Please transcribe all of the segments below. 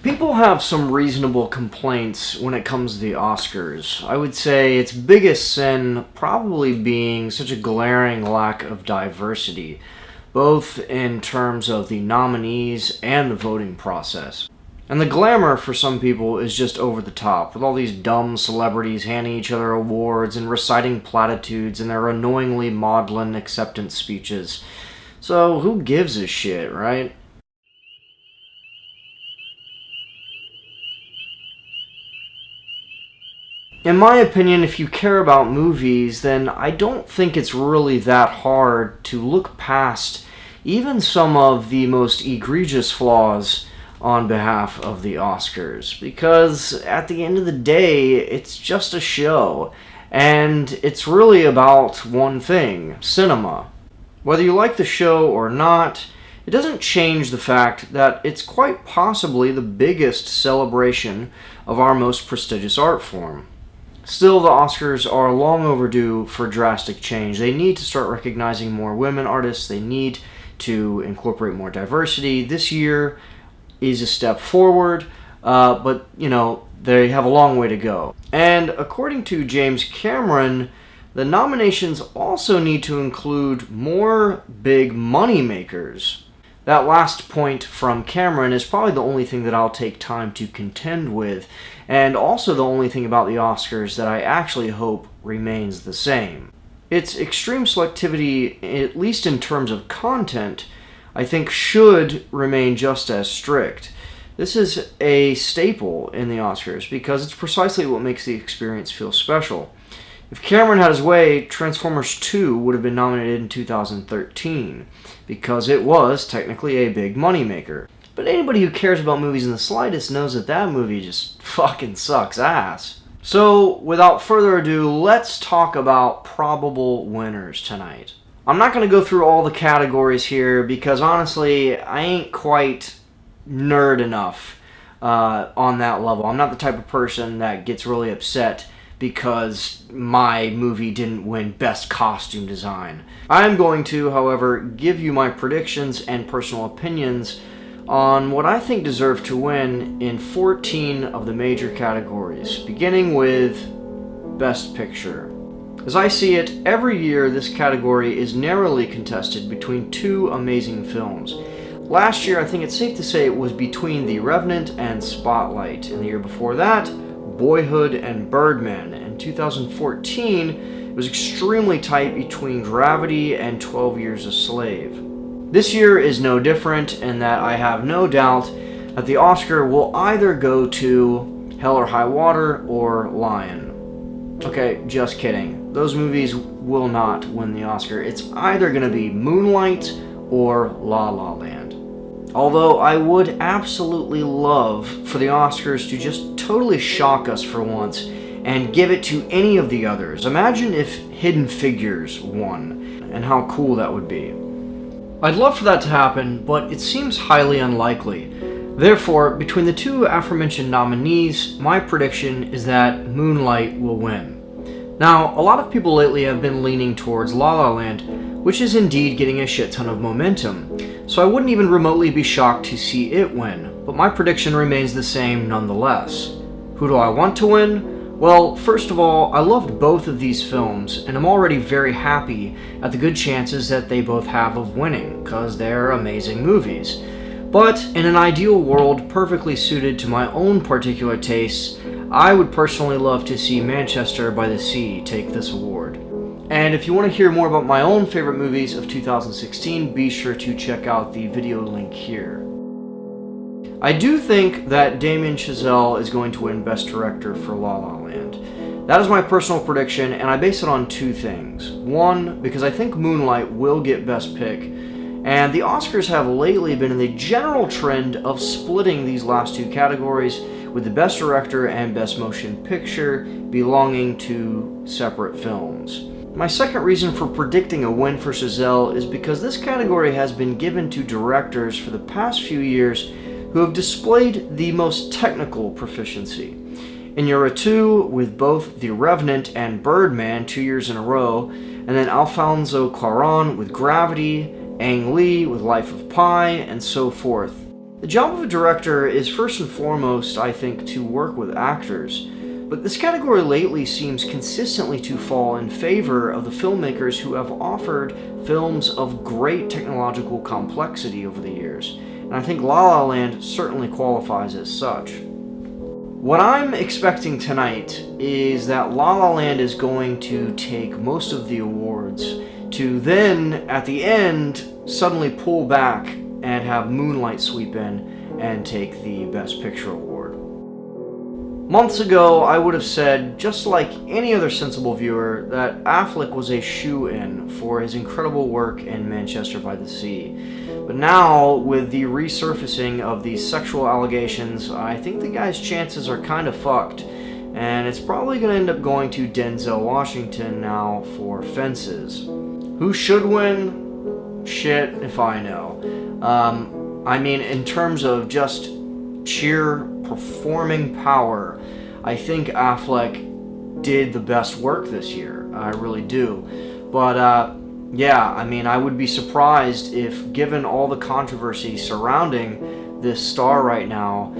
People have some reasonable complaints when it comes to the Oscars. I would say its biggest sin probably being such a glaring lack of diversity, both in terms of the nominees and the voting process. And the glamour for some people is just over the top, with all these dumb celebrities handing each other awards and reciting platitudes in their annoyingly maudlin acceptance speeches. So who gives a shit, right? In my opinion, if you care about movies, then I don't think it's really that hard to look past even some of the most egregious flaws on behalf of the Oscars. Because at the end of the day, it's just a show, and it's really about one thing: cinema. Whether you like the show or not, it doesn't change the fact that it's quite possibly the biggest celebration of our most prestigious art form. Still, the Oscars are long overdue for drastic change. They need to start recognizing more women artists. They need to incorporate more diversity. This year is a step forward, but, they have a long way to go. And according to James Cameron, the nominations also need to include more big money makers. That last point from Cameron is probably the only thing that I'll take time to contend with, and also the only thing about the Oscars that I actually hope remains the same. Its extreme selectivity, at least in terms of content, I think should remain just as strict. This is a staple in the Oscars because it's precisely what makes the experience feel special. If Cameron had his way, Transformers 2 would have been nominated in 2013, because it was technically a big moneymaker. But anybody who cares about movies in the slightest knows that that movie just fucking sucks ass. So, without further ado, let's talk about probable winners tonight. I'm not going to go through all the categories here, because honestly, I ain't quite nerd enough on that level. I'm not the type of person that gets really upset because my movie didn't win Best Costume Design. I'm going to, however, give you my predictions and personal opinions on what I think deserve to win in 14 of the major categories, beginning with Best Picture. As I see it, every year this category is narrowly contested between two amazing films. Last year, I think it's safe to say it was between The Revenant and Spotlight, and the year before that, Boyhood and Birdman. In 2014, it was extremely tight between Gravity and 12 Years a Slave. This year is no different in that I have no doubt that the Oscar will either go to Hell or High Water or Lion. Okay, just kidding. Those movies will not win the Oscar. It's either going to be Moonlight or La La Land. Although I would absolutely love for the Oscars to just totally shock us for once and give it to any of the others. Imagine if Hidden Figures won, and how cool that would be. I'd love for that to happen, but it seems highly unlikely. Therefore, between the two aforementioned nominees, my prediction is that Moonlight will win. Now, a lot of people lately have been leaning towards La La Land, which is indeed getting a shit ton of momentum, so I wouldn't even remotely be shocked to see it win, but my prediction remains the same nonetheless. Who do I want to win? Well, first of all, I loved both of these films, and I'm already very happy at the good chances that they both have of winning, because they're amazing movies. But in an ideal world perfectly suited to my own particular tastes, I would personally love to see Manchester by the Sea take this award. And if you want to hear more about my own favorite movies of 2016, be sure to check out the video link here. I do think that Damien Chazelle is going to win Best Director for La La Land. That is my personal prediction, and I base it on two things. One, because I think Moonlight will get Best Pick, and the Oscars have lately been in the general trend of splitting these last two categories, with the Best Director and Best Motion Picture belonging to separate films. My second reason for predicting a win for Chazelle is because this category has been given to directors for the past few years who have displayed the most technical proficiency. Iñárritu with both The Revenant and Birdman 2 years in a row, and then Alfonso Cuarón with Gravity, Ang Lee with Life of Pi, and so forth. The job of a director is first and foremost, I think, to work with actors, but this category lately seems consistently to fall in favor of the filmmakers who have offered films of great technological complexity over the years, and I think La La Land certainly qualifies as such. What I'm expecting tonight is that La La Land is going to take most of the awards to then, at the end, suddenly pull back and have Moonlight sweep in and take the Best Picture award. Months ago, I would have said, just like any other sensible viewer, that Affleck was a shoo-in for his incredible work in Manchester by the Sea. But now, with the resurfacing of these sexual allegations, I think the guy's chances are kind of fucked, and it's probably going to end up going to Denzel Washington now for Fences. Who should win? Shit if I know. I mean, in terms of just sheer performing power, I think Affleck did the best work this year. I really do. But yeah, I mean, I would be surprised if, given all the controversy surrounding this star right now,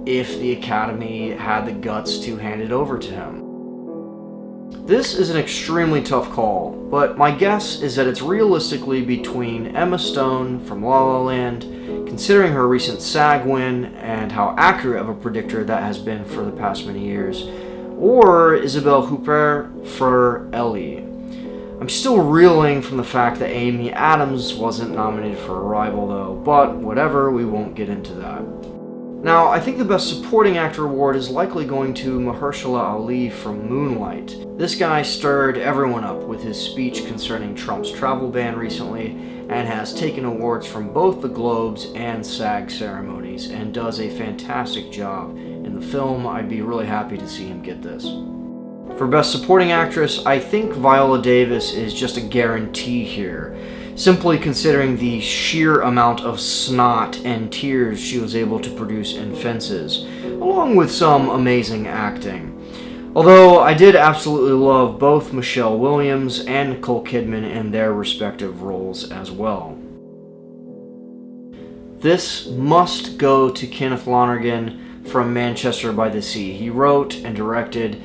if the Academy had the guts to hand it over to him. This is an extremely tough call, but my guess is that it's realistically between Emma Stone from La La Land, considering her recent SAG win and how accurate of a predictor that has been for the past many years, or Isabelle Huppert for Ellie. I'm still reeling from the fact that Amy Adams wasn't nominated for Arrival though, but whatever, we won't get into that. Now, I think the Best Supporting Actor award is likely going to Mahershala Ali from Moonlight. This guy stirred everyone up with his speech concerning Trump's travel ban recently, and has taken awards from both the Globes and SAG ceremonies, and does a fantastic job in the film. I'd be really happy to see him get this. For Best Supporting Actress, I think Viola Davis is just a guarantee here, simply considering the sheer amount of snot and tears she was able to produce in Fences, along with some amazing acting. Although I did absolutely love both Michelle Williams and Nicole Kidman in their respective roles as well. This must go to Kenneth Lonergan from Manchester by the Sea. He wrote and directed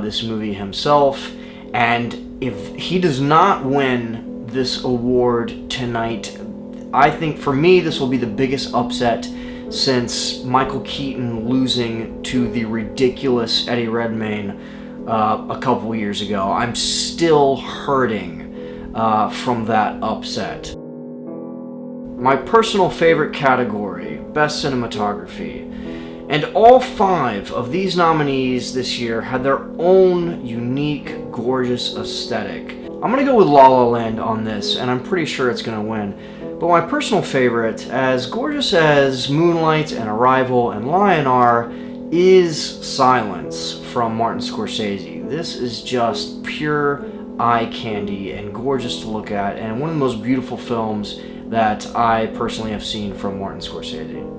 this movie himself, and if he does not win this award tonight, I think for me this will be the biggest upset since Michael Keaton losing to the ridiculous Eddie Redmayne a couple years ago. I'm still hurting from that upset. My personal favorite category, Best Cinematography. And all 5 of these nominees this year had their own unique, gorgeous aesthetic. I'm going to go with La La Land on this, and I'm pretty sure it's going to win. But my personal favorite, as gorgeous as Moonlight and Arrival and Lion are, is Silence from Martin Scorsese. This is just pure eye candy and gorgeous to look at, and one of the most beautiful films that I personally have seen from Martin Scorsese.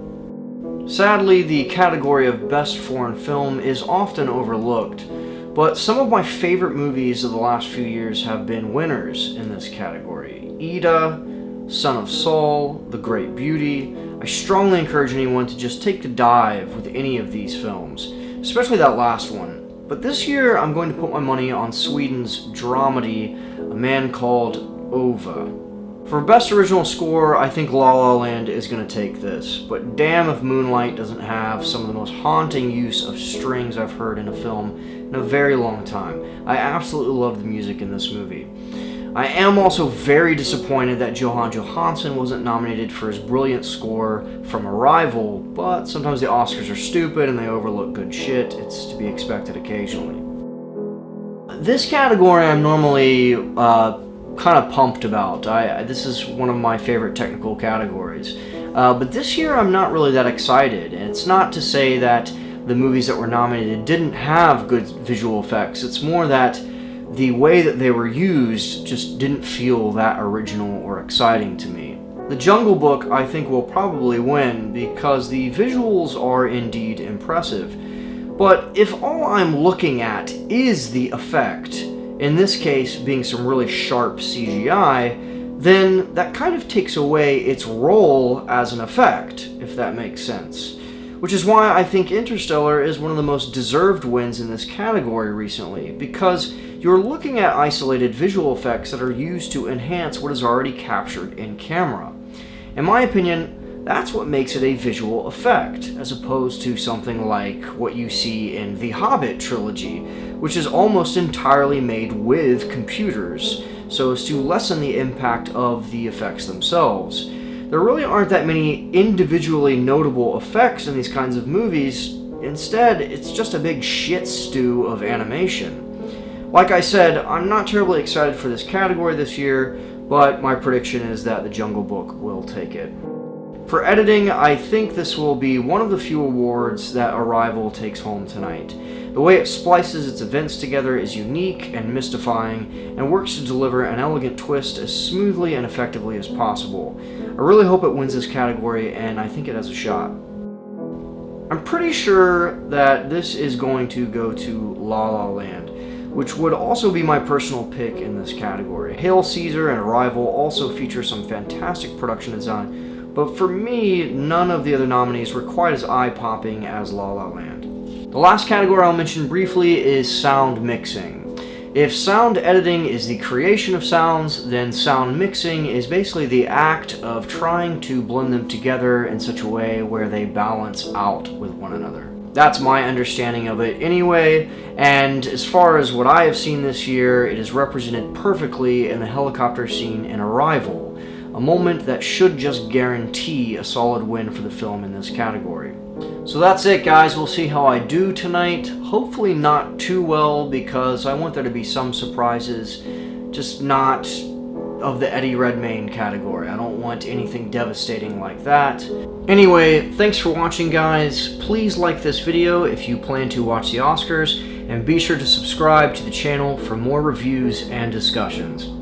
Sadly, the category of Best Foreign Film is often overlooked, but some of my favorite movies of the last few years have been winners in this category. Ida, Son of Saul, The Great Beauty. I strongly encourage anyone to just take the dive with any of these films, especially that last one. But this year, I'm going to put my money on Sweden's dramedy, A Man Called Ove. For Best Original Score, I think La La Land is going to take this, but damn if Moonlight doesn't have some of the most haunting use of strings I've heard in a film in a very long time. I absolutely love the music in this movie. I am also very disappointed that Johan Johansson wasn't nominated for his brilliant score from Arrival, but sometimes the Oscars are stupid and they overlook good shit. It's to be expected occasionally. This category I'm normally kind of pumped about. This is one of my favorite technical categories. But this year I'm not really that excited. And it's not to say that the movies that were nominated didn't have good visual effects. It's more that the way that they were used just didn't feel that original or exciting to me. The Jungle Book, I think, will probably win because the visuals are indeed impressive. But if all I'm looking at is the effect, in this case being some really sharp CGI, then that kind of takes away its role as an effect, if that makes sense. Which is why I think Interstellar is one of the most deserved wins in this category recently, because you're looking at isolated visual effects that are used to enhance what is already captured in camera. In my opinion, that's what makes it a visual effect, as opposed to something like what you see in the Hobbit trilogy, which is almost entirely made with computers, so as to lessen the impact of the effects themselves. There really aren't that many individually notable effects in these kinds of movies. Instead, it's just a big shit stew of animation. Like I said, I'm not terribly excited for this category this year, but my prediction is that The Jungle Book will take it. For editing, I think this will be one of the few awards that Arrival takes home tonight. The way it splices its events together is unique and mystifying, and works to deliver an elegant twist as smoothly and effectively as possible. I really hope it wins this category, and I think it has a shot. I'm pretty sure that this is going to go to La La Land, which would also be my personal pick in this category. Hail Caesar and Arrival also feature some fantastic production design, but for me, none of the other nominees were quite as eye-popping as La La Land. The last category I'll mention briefly is sound mixing. If sound editing is the creation of sounds, then sound mixing is basically the act of trying to blend them together in such a way where they balance out with one another. That's my understanding of it anyway, and as far as what I have seen this year, it is represented perfectly in the helicopter scene in Arrival, a moment that should just guarantee a solid win for the film in this category. So that's it, guys. We'll see how I do tonight. Hopefully not too well, because I want there to be some surprises, just not of the Eddie Redmayne category. I don't want anything devastating like that. Anyway, thanks for watching, guys. Please like this video if you plan to watch the Oscars, and be sure to subscribe to the channel for more reviews and discussions.